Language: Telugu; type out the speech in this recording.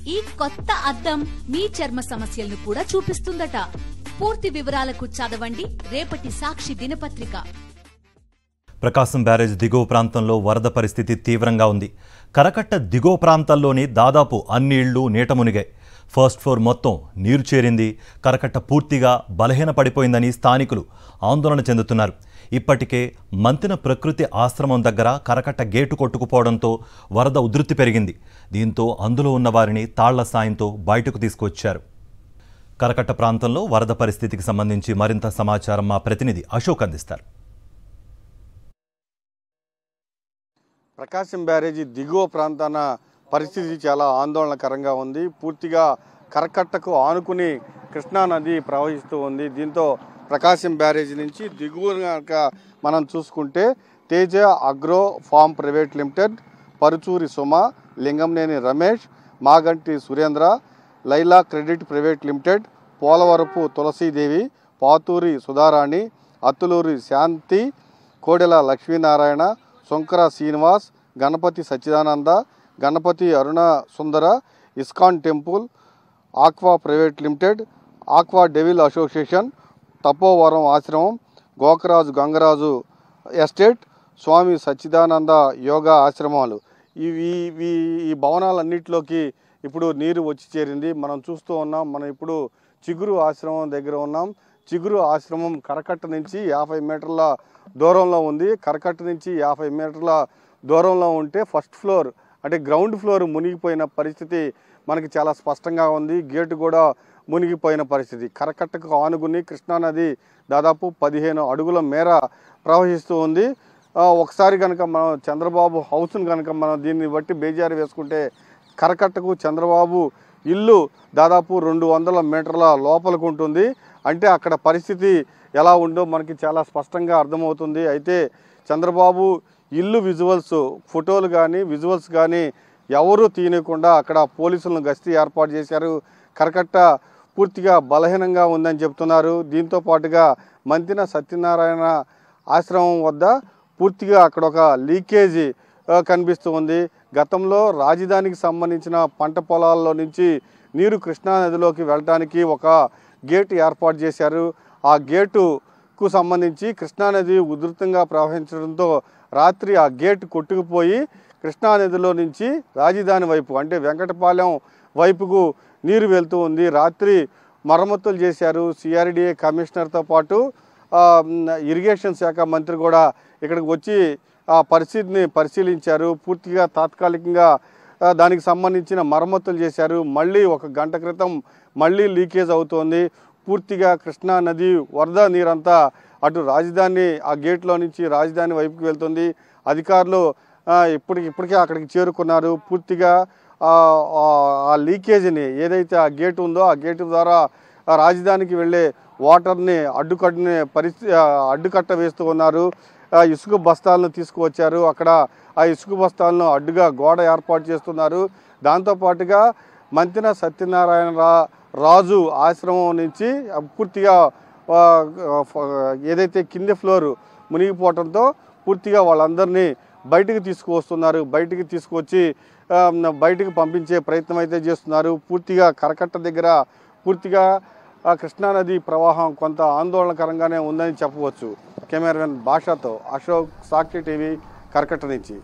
ఈ కొత్త అద్దం మీ చర్మ సమస్యలను కూడా చూపిస్తుందట. పూర్తి వివరాలకు చదవండి రేపటి సాక్షి దినపత్రిక. ప్రకాశం బ్యారేజ్ దిగువ ప్రాంతంలో వరద పరిస్థితి తీవ్రంగా ఉంది. కరకట్ట దిగువ ప్రాంతాల్లోని దాదాపు అన్ని ఇళ్లు నీట మునిగాయి. ఫస్ట్ ఫ్లోర్ మొత్తం నీరు చేరింది. కరకట్ట పూర్తిగా బలహీన పడిపోయిందని స్థానికులు ఆందోళన చెందుతున్నారు. ఇప్పటికే మంతిన ప్రకృతి ఆశ్రమం దగ్గర కరకట్ట గేటు కొట్టుకుపోవడంతో వరద ఉధృతి పెరిగింది. దీంతో అందులో ఉన్న వారిని తాళ్ల సాయంతో బయటకు తీసుకొచ్చారు. కరకట్ట ప్రాంతంలో వరద పరిస్థితికి సంబంధించి మరింత సమాచారం మా ప్రతినిధి అశోక్ అందిస్తారు. ప్రకాశం బ్యారేజీ దిగువ ప్రాంతాన పరిస్థితి చాలా ఆందోళనకరంగా ఉంది. పూర్తిగా కరకట్టకు ఆనుకుని కృష్ణానది ప్రవహిస్తూ ఉంది. దీంతో ప్రకాశం బ్యారేజీ నుంచి దిగువన మనం చూసుకుంటే Teja agro farm private limited, Paruchuri Suma, Linganeni Ramesh, Maganti Surendra, Laila credit private limited, Polavarapu Tulasidevi, Paturi Sudharani, Attuluri Shanti, Kodela Lakshminarayana, Shankara Srinivas, Ganapathi Sachchidananda, Ganapathi Aruna Sundara, ISKCON temple, aqua private limited, aqua devil association, Tapovaram ఆశ్రమం, గోకరాజు గంగరాజు ఎస్టేట్, స్వామి సచ్చిదానంద యోగా ఆశ్రమాలు ఈ భవనాలన్నింటిలోకి ఇప్పుడు నీరు వచ్చి చేరింది. మనం చూస్తూ ఉన్నాం. మనం ఇప్పుడు చిగురు ఆశ్రమం దగ్గర ఉన్నాం. చిగురు ఆశ్రమం కరకట్ట నుంచి 50 మీటర్ల దూరంలో ఉంది. కరకట్ట నుంచి 50 మీటర్ల దూరంలో ఉంటే ఫస్ట్ ఫ్లోర్ అంటే గ్రౌండ్ ఫ్లోర్ మునిగిపోయిన పరిస్థితి మనకి చాలా స్పష్టంగా ఉంది. గేటు కూడా మునిగిపోయిన పరిస్థితి. కరకట్టకు ఆనుగుని కృష్ణానది దాదాపు 15 అడుగుల మేర ప్రవహిస్తూ ఉంది. ఒకసారి కనుక మనం చంద్రబాబు హౌస్ను కనుక మనం దీన్ని బట్టి బేజారు వేసుకుంటే కరకట్టకు చంద్రబాబు ఇల్లు దాదాపు 200 మీటర్ల లోపలికి ఉంటుంది. అంటే అక్కడ పరిస్థితి ఎలా ఉందో మనకి చాలా స్పష్టంగా అర్థమవుతుంది. అయితే చంద్రబాబు ఇల్లు విజువల్స్, ఫోటోలు కానీ విజువల్స్ కానీ ఎవరూ తీయకుండా అక్కడ పోలీసులను గస్తీ ఏర్పాటు చేశారు. కరకట్ట పూర్తిగా బలహీనంగా ఉందని చెప్తున్నారు. దీంతో పాటుగా మంతిన సత్యనారాయణ ఆశ్రమం వద్ద పూర్తిగా అక్కడ ఒక లీకేజీ కనిపిస్తూ ఉంది. గతంలో రాజధానికి సంబంధించిన పంట పొలాల్లో నుంచి నీరు కృష్ణానదిలోకి వెళ్ళడానికి ఒక గేటు ఏర్పాటు చేశారు. ఆ గేటుకు సంబంధించి కృష్ణానది ఉధృతంగా ప్రవహించడంతో రాత్రి ఆ గేటు కొట్టుకుపోయి కృష్ణానదిలో నుంచి రాజధాని వైపు అంటే వెంకటపాలెం వైపుకు నీరు వెళ్తూ ఉంది. రాత్రి మరమ్మతులు చేశారు. సిఆర్డిఏ కమిషనర్తో పాటు ఇరిగేషన్ శాఖ మంత్రి కూడా ఇక్కడికి వచ్చి ఆ పరిస్థితిని పరిశీలించారు. పూర్తిగా తాత్కాలికంగా దానికి సంబంధించిన మరమ్మతులు చేశారు. మళ్ళీ 1 గంట క్రితం మళ్ళీ లీకేజ్ అవుతోంది. పూర్తిగా కృష్ణానది వరద నీరంతా అటు రాజధాని ఆ గేట్లో నుంచి రాజధాని వైపుకి వెళ్తుంది. అధికారులు ఇప్పటికే అక్కడికి చేరుకున్నారు. పూర్తిగా ఆ లీకేజీని ఏదైతే ఆ గేటు ఉందో ఆ గేటు ద్వారా రాజధానికి వెళ్ళే వాటర్ని అడ్డుకట్ట వేస్తూ ఉన్నారు. ఇసుక బస్తాలను తీసుకువచ్చారు. అక్కడ ఆ ఇసుక బస్తాలను అడ్డుగా గోడ ఏర్పాటు చేస్తున్నారు. దాంతోపాటుగా మంతిన సత్యనారాయణ రాజు ఆశ్రమం నుంచి పూర్తిగా ఏదైతే కింది ఫ్లోర్ మునిగిపోవడంతో పూర్తిగా వాళ్ళందరినీ బయటికి తీసుకువస్తున్నారు. బయటికి తీసుకొచ్చి బయటికి పంపించే ప్రయత్నం అయితే చేస్తున్నారు. పూర్తిగా కరకట్ట దగ్గర పూర్తిగా కృష్ణానది ప్రవాహం కొంత ఆందోళనకరంగానే ఉందని చెప్పవచ్చు. కెమెరామెన్ భాషతో అశోక్, సాక్షి టీవీ, కరకట్ట నుంచి.